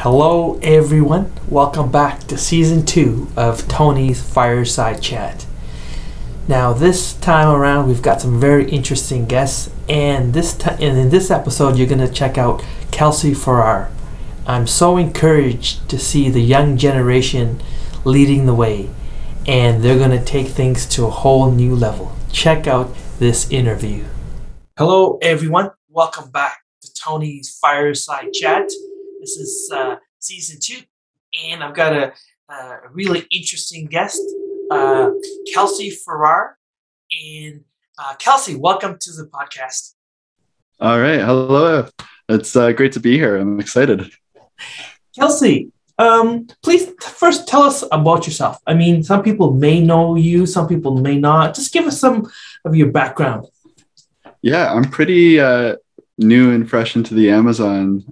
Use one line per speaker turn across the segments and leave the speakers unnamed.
Hello everyone, welcome back to season 2 of Tony's Fireside Chat. Now this time around we've got some very interesting guests, and in this episode you're going to check out Kelsey Farrar. I'm so encouraged to see the young generation leading the way, and they're going to take things to a whole new level. Check out this interview. Hello everyone, welcome back to Tony's Fireside Chat. This is season 2, and I've got a really interesting guest, Kelsey Farrar. And Kelsey, welcome to the podcast.
All right. Hello. It's great to be here. I'm excited.
Kelsey, please first tell us about yourself. I mean, some people may know you, some people may not. Just give us some of your background.
Yeah, I'm pretty new and fresh into the Amazon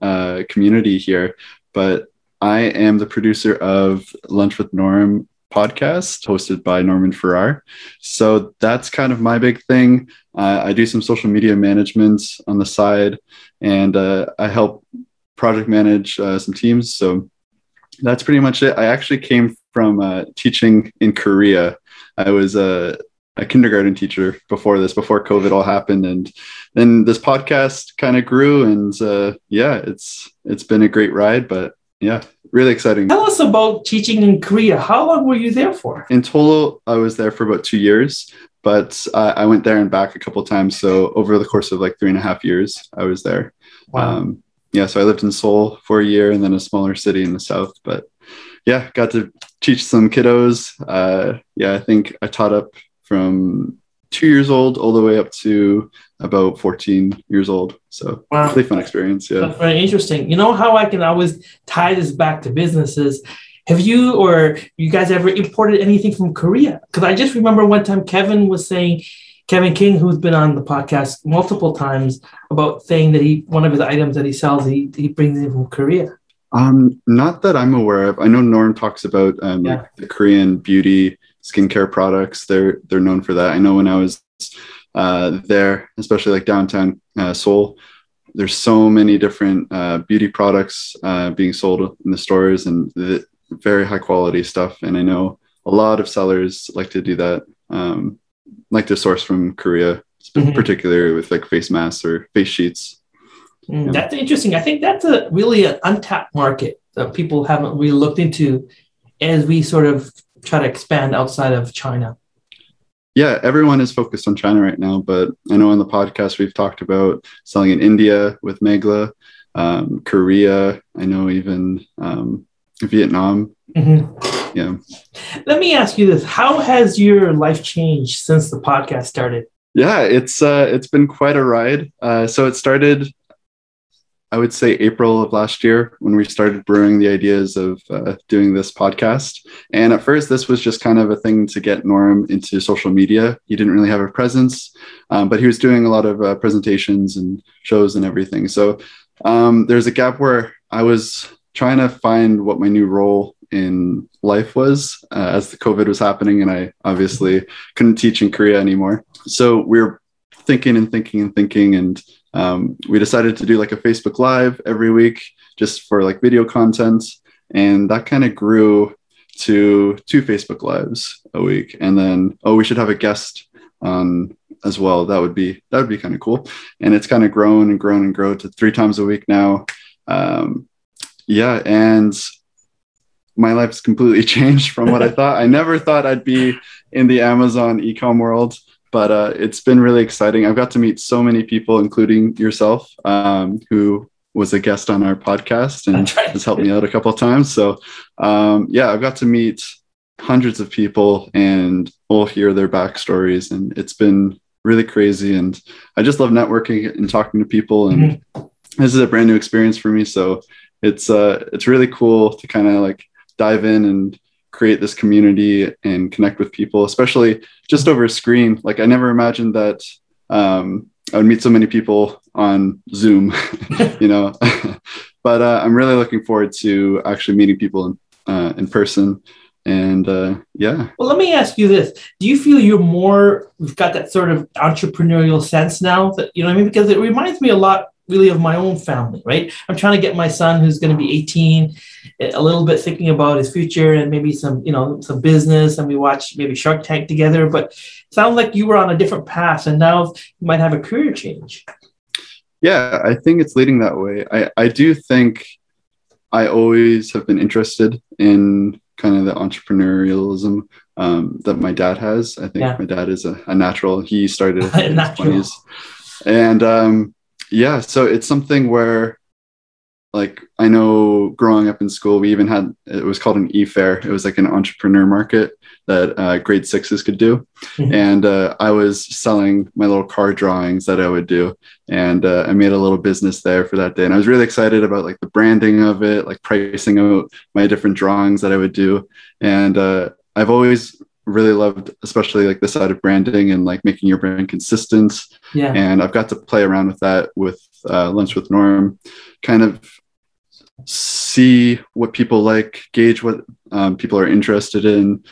community here, but I am the producer of Lunch with Norm podcast hosted by Norman Farrar. So that's kind of my big thing. I do some social media management on the side, and I help project manage some teams. So that's pretty much it. I actually came from teaching in Korea. I was a kindergarten teacher before COVID all happened, and then this podcast kind of grew, and it's been a great ride, but yeah, really exciting.
Tell us about teaching in Korea. How long were you there for?
In total, I was there for about 2 years, but I went there and back a couple of times. So over the course of like 3.5 years, I was there.
Wow.
So I lived in Seoul for a year and then a smaller city in the south, but yeah, got to teach some kiddos. I think I taught up from 2 years old all the way up to about 14 years old. So
wow.
Really fun experience. Yeah.
That's very interesting. You know how I can always tie this back to businesses? Have you or you guys ever imported anything from Korea? Because I just remember one time Kevin King, who's been on the podcast multiple times, about saying that one of his items that he sells, he brings in from Korea.
Not that I'm aware of. I know Norm talks about like the Korean beauty skincare products. They're known for that. I know when I was there, especially like downtown Seoul, there's so many different beauty products being sold in the stores, and very high quality stuff. And I know a lot of sellers like to do that, like to source from Korea, particularly with like face masks or face sheets.
That's interesting. I think that's really an untapped market that people haven't really looked into as we sort of try to expand outside of China.
Yeah, everyone is focused on China right now, but I know on the podcast we've talked about selling in India with Megla, Korea, I know even Vietnam.
Mm-hmm.
Yeah.
Let me ask you this. How has your life changed since the podcast started?
Yeah, it's been quite a ride. So it started, I would say, April of last year when we started brewing the ideas of doing this podcast. And at first, this was just kind of a thing to get Norm into social media. He didn't really have a presence, but he was doing a lot of presentations and shows and everything. So there's a gap where I was trying to find what my new role in life was as the COVID was happening, and I obviously couldn't teach in Korea anymore. So we were thinking, and we decided to do like a Facebook Live every week just for like video content. And that kind of grew to 2 Facebook Lives a week. And then, we should have a guest on as well. That would be kind of cool. And it's kind of grown to 3 times a week now. And my life's completely changed from what I thought. I never thought I'd be in the Amazon e-com world, but it's been really exciting. I've got to meet so many people, including yourself, who was a guest on our podcast and has helped me out a couple of times. So I've got to meet hundreds of people and all hear their backstories, and it's been really crazy. And I just love networking and talking to people, and this is a brand new experience for me. So it's really cool to kind of like dive in and create this community and connect with people, especially just over a screen. Like I never imagined that I would meet so many people on Zoom, but I'm really looking forward to actually meeting people in person. And Well,
let me ask you this. Do you feel we've got that sort of entrepreneurial sense now that, because it reminds me a lot really of my own family, right? I'm trying to get my son, who's going to be 18, a little bit thinking about his future and maybe some, some business, and we watch maybe Shark Tank together. But it sounds like you were on a different path, and now you might have a career change.
Yeah, I think it's leading that way. I do think I always have been interested in kind of the entrepreneurialism that my dad has. I think my dad is a natural. He started in his 20s. And yeah, so it's something where, like, I know growing up in school, we even had, it was called an e-fair. It was like an entrepreneur market that grade sixes could do. Mm-hmm. And I was selling my little car drawings that I would do. And I made a little business there for that day. And I was really excited about like the branding of it, like pricing out my different drawings that I would do. And I've always really loved, especially like the side of branding and like making your brand consistent. Yeah. And I've got to play around with that with Lunch with Norm, kind of see what people like, gauge what people are interested in,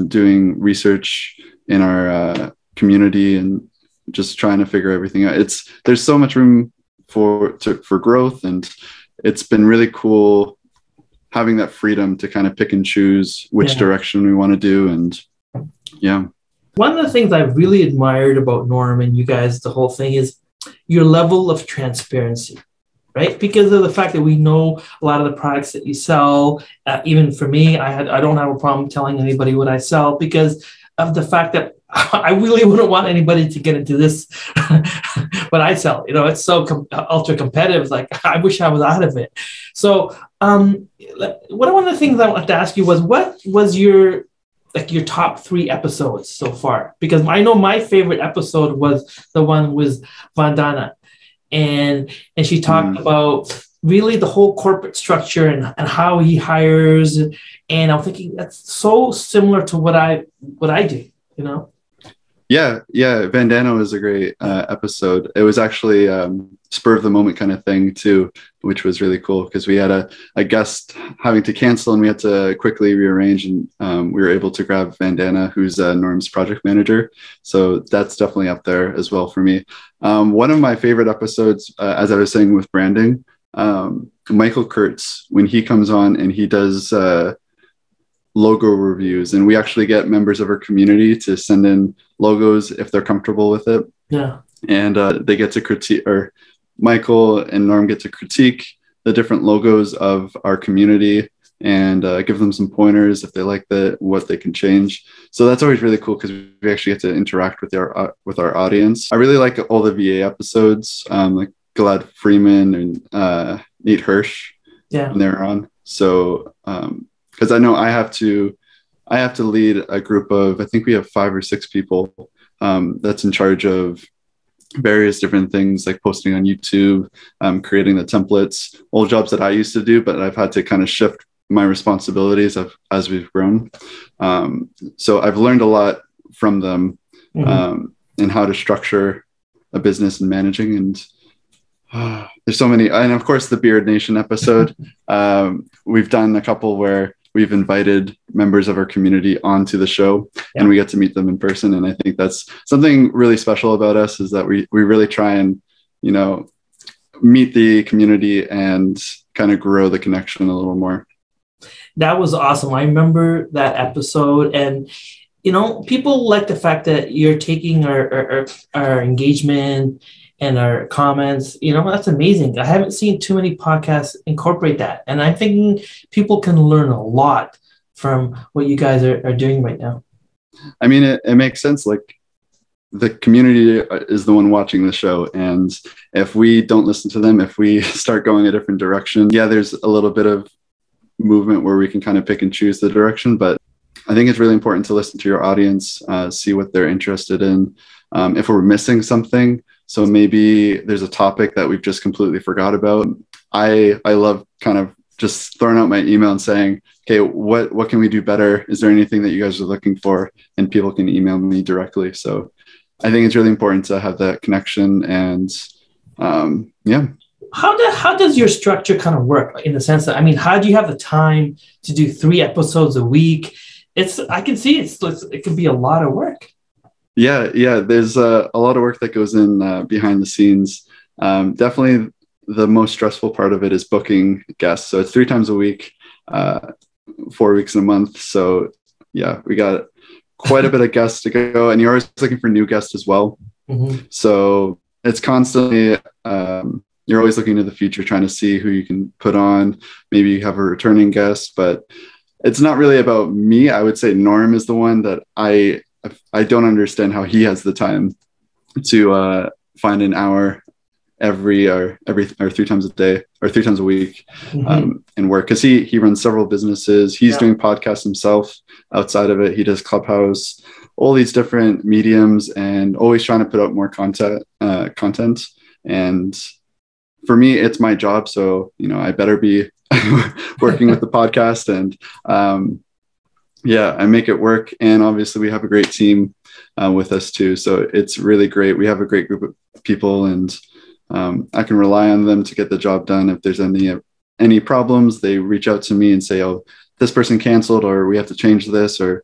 doing research in our community and just trying to figure everything out. There's so much room for growth, and it's been really cool having that freedom to kind of pick and choose which direction we want to do. And yeah.
One of the things I've really admired about Norm and you guys, the whole thing, is your level of transparency, right? Because of the fact that we know a lot of the products that you sell. Even for me, I don't have a problem telling anybody what I sell because of the fact that I really wouldn't want anybody to get into this, what I sell. It's so ultra competitive. It's like, I wish I was out of it. So one of the things I wanted to ask you was, what was your top 3 episodes so far? Because I know my favorite episode was the one with Vandana. And she talked about really the whole corporate structure and how he hires. And I'm thinking that's so similar to what I do,
Yeah. Vandana was a great episode. It was actually spur of the moment kind of thing too, which was really cool because we had a guest having to cancel and we had to quickly rearrange, and we were able to grab Vandana, who's Norm's project manager. So that's definitely up there as well for me. One of my favorite episodes, as I was saying with branding, Michael Kurtz, when he comes on and he does logo reviews, and we actually get members of our community to send in logos if they're comfortable with it. Yeah. And they get to critique, or Michael and Norm get to critique the different logos of our community and give them some pointers if they like what they can change. So that's always really cool because we actually get to interact with our audience. I really like all the VA episodes, like Gilad Freeman and Nate Hirsch when they're on. So because I know I have to lead a group of, I think we have 5 or 6 people that's in charge of various different things like posting on YouTube, creating the templates, all jobs that I used to do, but I've had to kind of shift my responsibilities as we've grown. So I've learned a lot from them in how to structure a business and managing. And there's so many, and of course the Beard Nation episode. We've done a couple where we've invited members of our community onto the show and we get to meet them in person. And I think that's something really special about us, is that we really try and, meet the community and kind of grow the connection a little more.
That was awesome. I remember that episode, and, people like the fact that you're taking our engagement and our comments, that's amazing. I haven't seen too many podcasts incorporate that. And I'm thinking people can learn a lot from what you guys are doing right now.
I mean, it makes sense. Like, the community is the one watching the show. And if we don't listen to them, if we start going a different direction, there's a little bit of movement where we can kind of pick and choose the direction. But I think it's really important to listen to your audience, see what they're interested in. If we're missing something, so maybe there's a topic that we've just completely forgot about. I love kind of just throwing out my email and saying, okay, what can we do better? Is there anything that you guys are looking for? And people can email me directly. So I think it's really important to have that connection. And
How does your structure kind of work, in the sense that, how do you have the time to do 3 episodes a week? I can see it can be a lot of work.
Yeah. There's a lot of work that goes in behind the scenes. Definitely the most stressful part of it is booking guests. So it's 3 times a week, 4 weeks in a month. So yeah, we got quite a bit of guests to go, and you're always looking for new guests as well. So it's constantly, you're always looking to the future, trying to see who you can put on. Maybe you have a returning guest, but it's not really about me. I would say Norm is the one that I don't understand how he has the time to find an hour every or 3 times a day or 3 times a week and work, because he runs several businesses. He's doing podcasts himself outside of it. He does Clubhouse, all these different mediums, and always trying to put out more content. And for me, it's my job, so I better be working with the podcast, and I make it work. And obviously we have a great team with us too, so it's really great. We have a great group of people, and I can rely on them to get the job done. If there's any problems, they reach out to me and say, oh, this person canceled, or we have to change this, or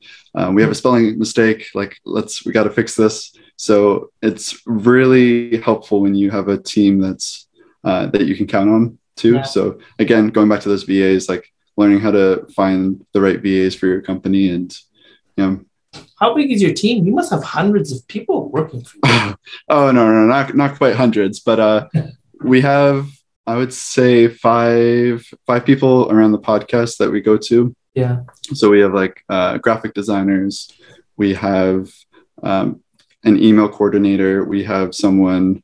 we have a spelling mistake, like we got to fix this. So it's really helpful when you have a team that's that you can count on too. So again, going back to those VAs, like learning how to find the right VAs for your company. And
how big is your team? You must have hundreds of people working for you.
Oh, no, not quite hundreds, but we have, I would say, five people around the podcast that we go to.
Yeah.
So we have like graphic designers, we have an email coordinator, we have someone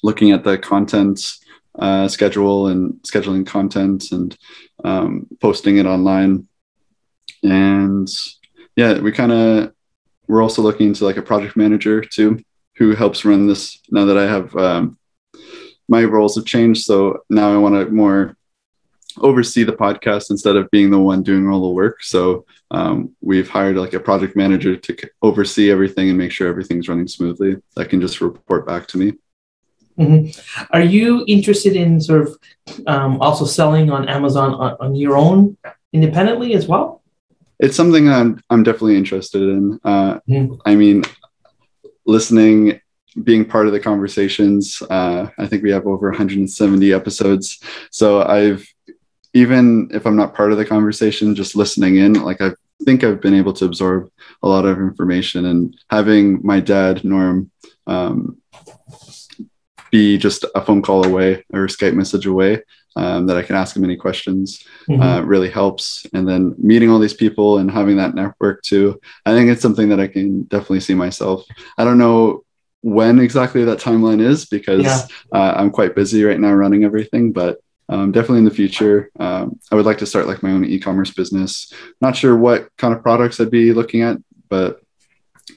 looking at the content schedule and scheduling content and posting it online. And we're also looking into like a project manager too, who helps run this now that I have my roles have changed. So now I want to more oversee the podcast instead of being the one doing all the work. So we've hired like a project manager to oversee everything and make sure everything's running smoothly. That can just report back to me.
Are you interested in sort of also selling on Amazon on your own independently as well?
It's something I'm definitely interested in. I mean, listening, being part of the conversations. I think we have over 170 episodes. So even if I'm not part of the conversation, just listening in, like I think I've been able to absorb a lot of information, and having my dad, Norm, be just a phone call away or a Skype message away, that I can ask him any questions, really helps. And then meeting all these people and having that network too, I think it's something that I can definitely see myself. I don't know when exactly that timeline is, because I'm quite busy right now running everything, but definitely in the future, I would like to start like my own e-commerce business. Not sure what kind of products I'd be looking at, but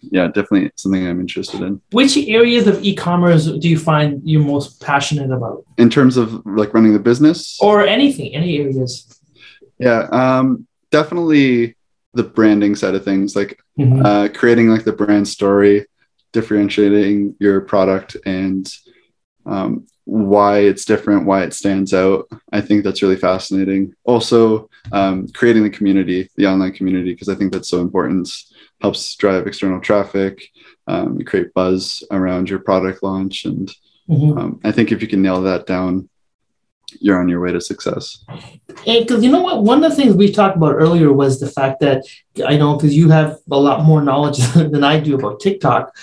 yeah, definitely something I'm interested in.
Which areas of e-commerce do you find you're most passionate about? In
terms of like running the business?
Or anything, any areas?
Yeah, definitely the branding side of things, like creating like the brand story, differentiating your product, and why it's different, why it stands out. I think that's really fascinating. Also, creating the community, the online community, because I think that's so important. Helps drive external traffic, you create buzz around your product launch. And I think if you can nail that down, you're on your way to success.
And because you know what, one of the things we talked about earlier was the fact that, I know because you have a lot more knowledge than I do about TikTok.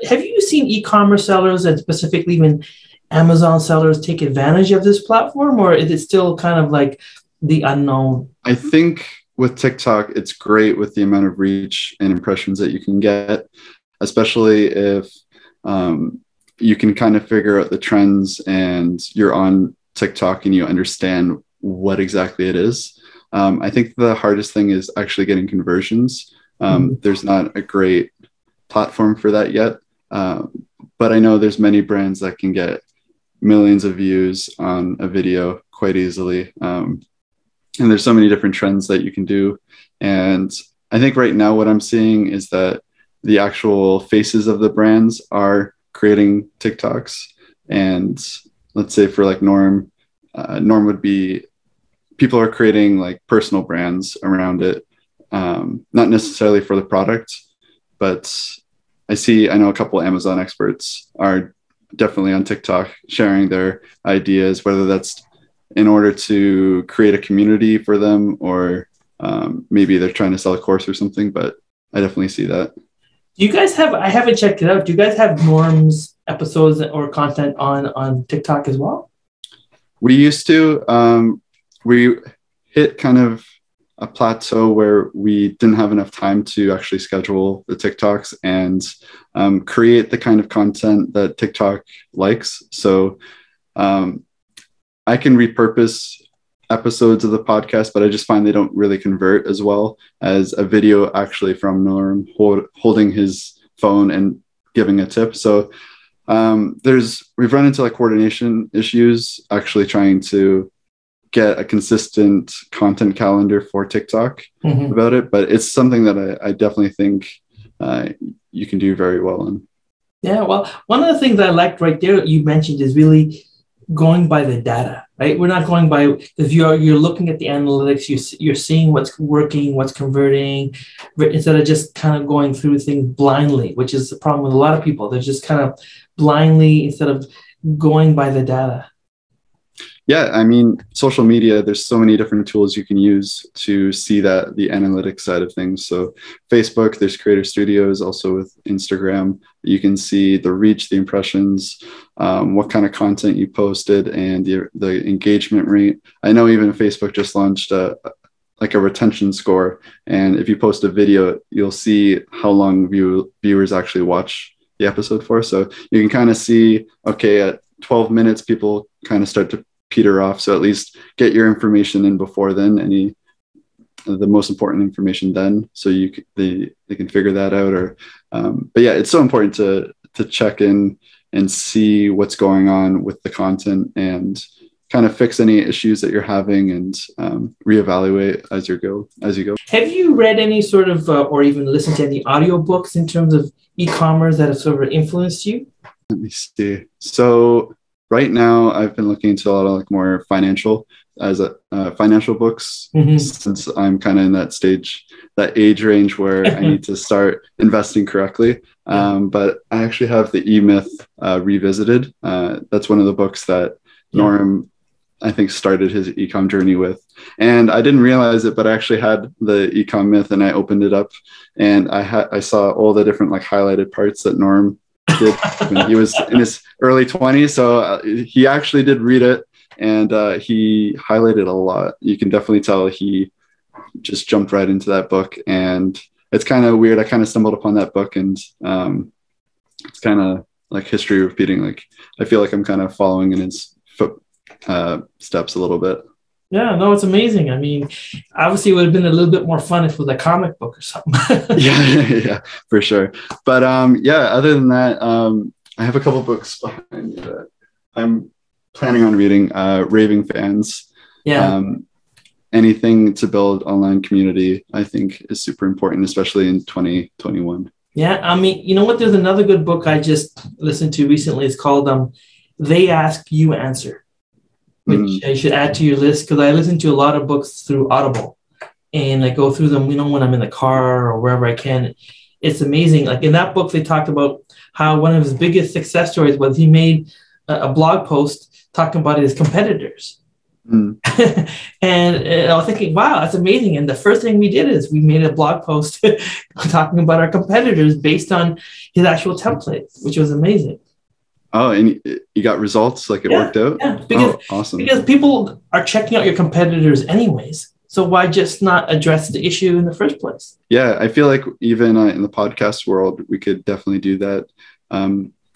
Have you seen e-commerce sellers, and specifically even Amazon sellers, take advantage of this platform, or is it still kind of like the unknown?
I think with TikTok, it's great with the amount of reach and impressions that you can get, especially if you can kind of figure out the trends and you're on TikTok and you understand what exactly it is. I think the hardest thing is actually getting conversions. There's not a great platform for that yet, but I know there's many brands that can get millions of views on a video quite easily. And there's so many different trends that you can do. And I think right now what I'm seeing is that the actual faces of the brands are creating TikToks. And let's say for like Norm would be, people are creating like personal brands around it, not necessarily for the product, but I know a couple of Amazon experts are definitely on TikTok sharing their ideas, whether that's in order to create a community for them or maybe they're trying to sell a course or something, but I definitely see that.
Do you guys have, I haven't checked it out, do you guys have Norm's episodes or content on TikTok as well?
We used to. We hit kind of a plateau where we didn't have enough time to actually schedule the TikToks and create the kind of content that TikTok likes. So I can repurpose episodes of the podcast, but I just find they don't really convert as well as a video actually from Norm holding his phone and giving a tip. So we've run into like coordination issues actually trying to get a consistent content calendar for TikTok about it, but it's something that I definitely think you can do very well in. Yeah,
well, one of the things I liked right there you mentioned is really going by the data, right? We're not going by, if you're looking at the analytics, you're seeing what's working, what's converting, instead of just kind of going through things blindly, which is the problem with a lot of people. They're just kind of blindly instead of going by the data.
Yeah, I mean, social media, there's so many different tools you can use to see that the analytics side of things. So Facebook, there's Creator Studios, also with Instagram. You can see the reach, the impressions, what kind of content you posted, and the engagement rate. I know even Facebook just launched a retention score. And if you post a video, you'll see how long viewers actually watch the episode for. So you can kind of see, okay, at 12 minutes, people kind of start to peter off. So at least get your information in before then, the most important information then, so they can figure that out. Or, but yeah, it's so important to check in and see what's going on with the content and kind of fix any issues that you're having and reevaluate as you go.
Have you read any sort of, or even listened to any audiobooks in terms of e-commerce that have sort of influenced you?
Let me see. So right now, I've been looking into a lot of like more financial books since I'm kind of in that age range where I need to start investing correctly. But I actually have the E-Myth Revisited. That's one of the books that Norm, I think, started his ecom journey with. And I didn't realize it, but I actually had the ecom myth and I opened it up and I saw all the different like highlighted parts that Norm did when he was in his early 20s. So he actually did read it and he highlighted a lot. You can definitely tell he just jumped right into that book. And it's kind of weird. I kind of stumbled upon that book and it's kind of like history repeating. Like I feel like I'm kind of following in his steps a little bit.
Yeah, no, it's amazing. I mean, obviously it would have been a little bit more fun if it was a comic book or something.
yeah, for sure. But other than that, I have a couple books behind me that I'm planning on reading. Raving Fans. Yeah. Anything to build online community, I think, is super important, especially in 2021.
Yeah, I mean, you know what? There's another good book I just listened to recently. It's called They Ask, You Answer, which I should add to your list because I listen to a lot of books through Audible and I go through them, when I'm in the car or wherever I can. It's amazing. Like in that book, they talked about how one of his biggest success stories was he made a blog post talking about his competitors. And I was thinking, wow, that's amazing. And the first thing we did is we made a blog post talking about our competitors based on his actual template, which was amazing.
Oh, and you got results? Like it worked out?
Yeah,
awesome.
Because people are checking out your competitors anyways. So why just not address the issue in the first place?
Yeah, I feel like even in the podcast world, we could definitely do that.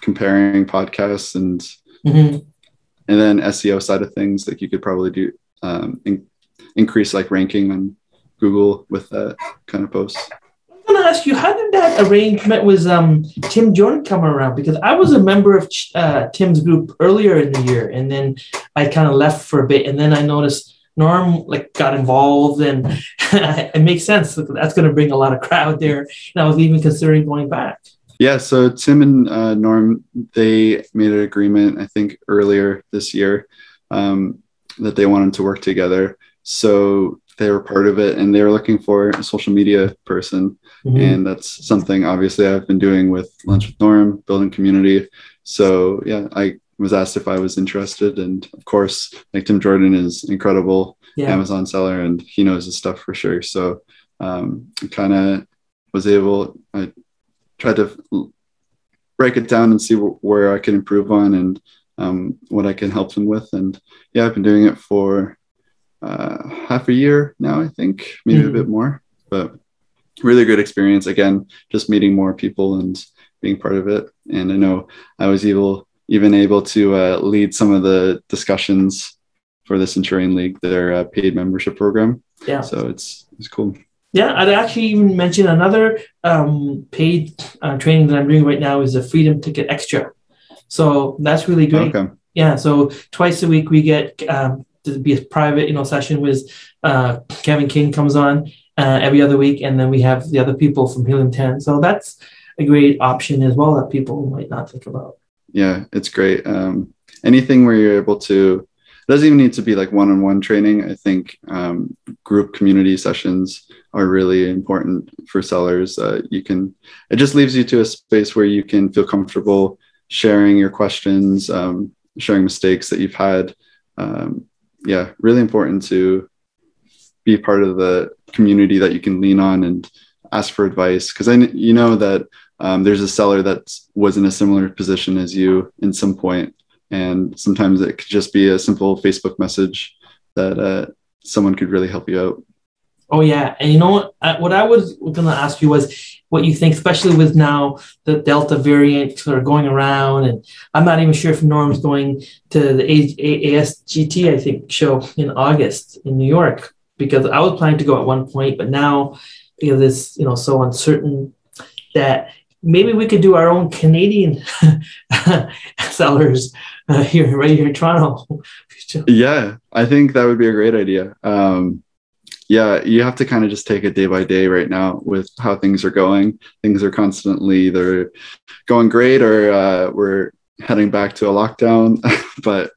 Comparing podcasts and then SEO side of things, like you could probably do increase like ranking on Google with that kind of posts.
I'm going to ask you, how did that arrangement with Tim Jordan come around? Because I was a member of Tim's group earlier in the year, and then I kind of left for a bit, and then I noticed Norm got involved, and it makes sense. That's going to bring a lot of crowd there, and I was even considering going back.
Yeah, so Tim and Norm, they made an agreement, I think, earlier this year that they wanted to work together. So they were part of it, and they were looking for a social media person. And that's something obviously I've been doing with Lunch with Norm, building community. So yeah, I was asked if I was interested, and of course, like, Tim Jordan is incredible Amazon seller, and he knows his stuff for sure. So kind of was able, I tried to break it down and see where I can improve on, and what I can help them with. And yeah, I've been doing it for half a year now, I think, maybe a bit more, but really good experience. Again, just meeting more people and being part of it. And I know I was even able to lead some of the discussions for the Centurion League, their paid membership program. Yeah. So it's cool.
Yeah, I'd actually even mention another paid training that I'm doing right now is the Freedom Ticket Extra. So that's really great. Okay. Yeah, so twice a week we get to be a private, session with Kevin King comes on every other week, and then we have the other people from Helium 10. So that's a great option as well that people might not think about.
Yeah, it's great. Anything where you're able to, it doesn't even need to be like one-on-one training. I think group community sessions are really important for sellers. It just leaves you to a space where you can feel comfortable sharing your questions, sharing mistakes that you've had. Yeah, really important to be part of the community that you can lean on and ask for advice. Because that there's a seller that was in a similar position as you in some point. And sometimes it could just be a simple Facebook message that someone could really help you out.
Oh, yeah. And what I was going to ask you was what you think, especially with now the Delta variant sort of going around. And I'm not even sure if Norm's going to the ASGT, I think, show in August in New York, because I was planning to go at one point, but now because it's, so uncertain, that maybe we could do our own Canadian sellers right here in Toronto.
Yeah, I think that would be a great idea. Yeah, you have to kind of just take it day by day right now with how things are going. Things are constantly either going great or we're heading back to a lockdown, but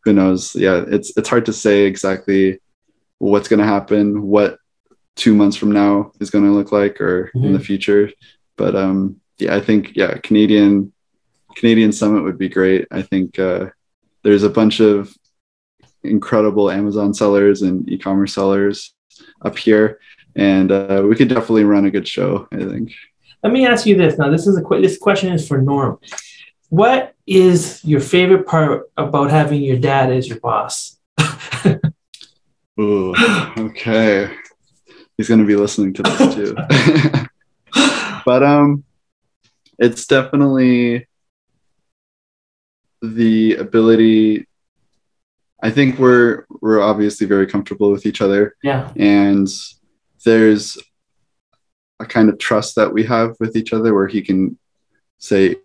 who knows? Yeah, it's hard to say exactly what's going to happen, what 2 months from now is going to look like, or in the future. But yeah, I think, Canadian Summit would be great. I think there's a bunch of incredible Amazon sellers and e-commerce sellers up here, and we could definitely run a good show, I think.
Let me ask you this. Now, this question is for Norm. What is your favorite part about having your dad as your boss?
Ooh, okay. He's going to be listening to this too. But it's definitely the ability. I think we're obviously very comfortable with each other.
Yeah.
And there's a kind of trust that we have with each other where he can say,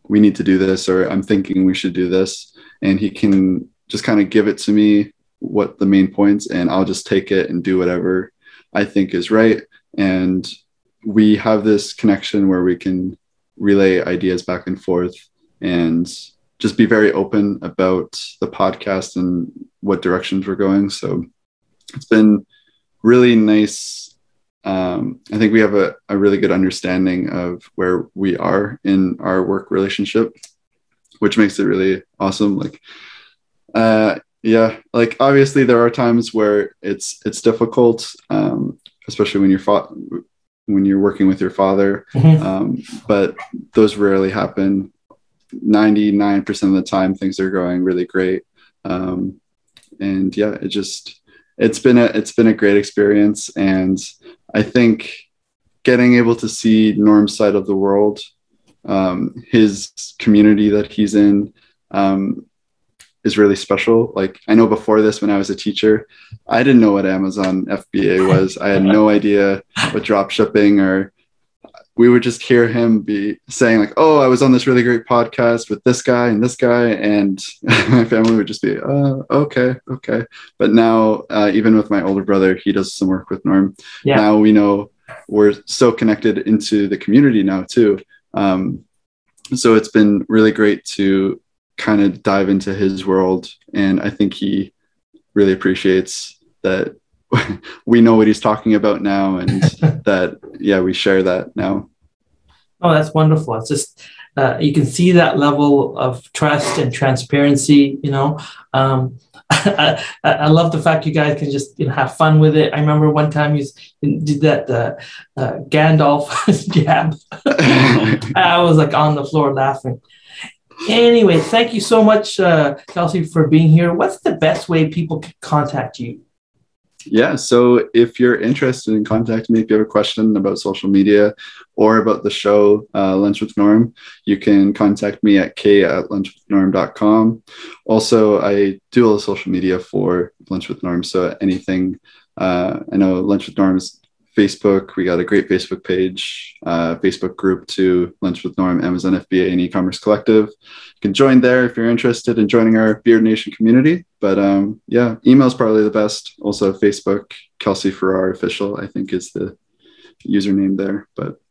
we need to do this, or I'm thinking we should do this. And he can just kind of give it to me, what the main points, and I'll just take it and do whatever I think is right. And we have this connection where we can relay ideas back and forth and just be very open about the podcast and what directions we're going. So it's been really nice. I think we have a really good understanding of where we are in our work relationship, which makes it really awesome. Yeah, like obviously there are times where it's difficult, especially when you're working with your father. But those rarely happen. 99% of the time things are going really great. And yeah, it's been a great experience. And I think getting able to see Norm's side of the world, his community that he's in, is really special. Like, I know before this, when I was a teacher, I didn't know what Amazon FBA was. I had no idea what drop shipping, or we would just hear him be saying like, oh, I was on this really great podcast with this guy and this guy. And my family would just be, oh, okay. But now, even with my older brother, he does some work with Norm. Yeah. Now we know we're so connected into the community now too. So it's been really great to kind of dive into his world. And I think he really appreciates that we know what he's talking about now, and that, yeah, we share that now.
Oh, that's wonderful. It's just, you can see that level of trust and transparency, I love the fact you guys can just have fun with it. I remember one time you did that Gandalf jab. I was like on the floor laughing. Anyway, thank you so much, Kelsey, for being here. What's the best way people can contact you?
Yeah, so if you're interested in contacting me, if you have a question about social media or about the show, Lunch with Norm, you can contact me at k@lunchwithnorm.com. Also, I do all the social media for Lunch with Norm, so anything, I know Lunch with Norm is Facebook. We got a great Facebook page, Facebook group to Lunch with Norm, Amazon FBA, and e-commerce collective. You can join there if you're interested in joining our Beard Nation community. But yeah, email is probably the best. Also Facebook, Kelsey Farrar official, I think is the username there. But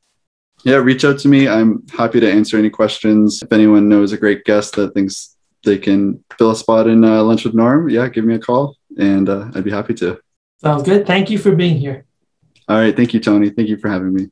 yeah, reach out to me. I'm happy to answer any questions. If anyone knows a great guest that thinks they can fill a spot in Lunch with Norm, yeah, give me a call and I'd be happy to.
Sounds good. Thank you for being here.
All right. Thank you, Tony. Thank you for having me.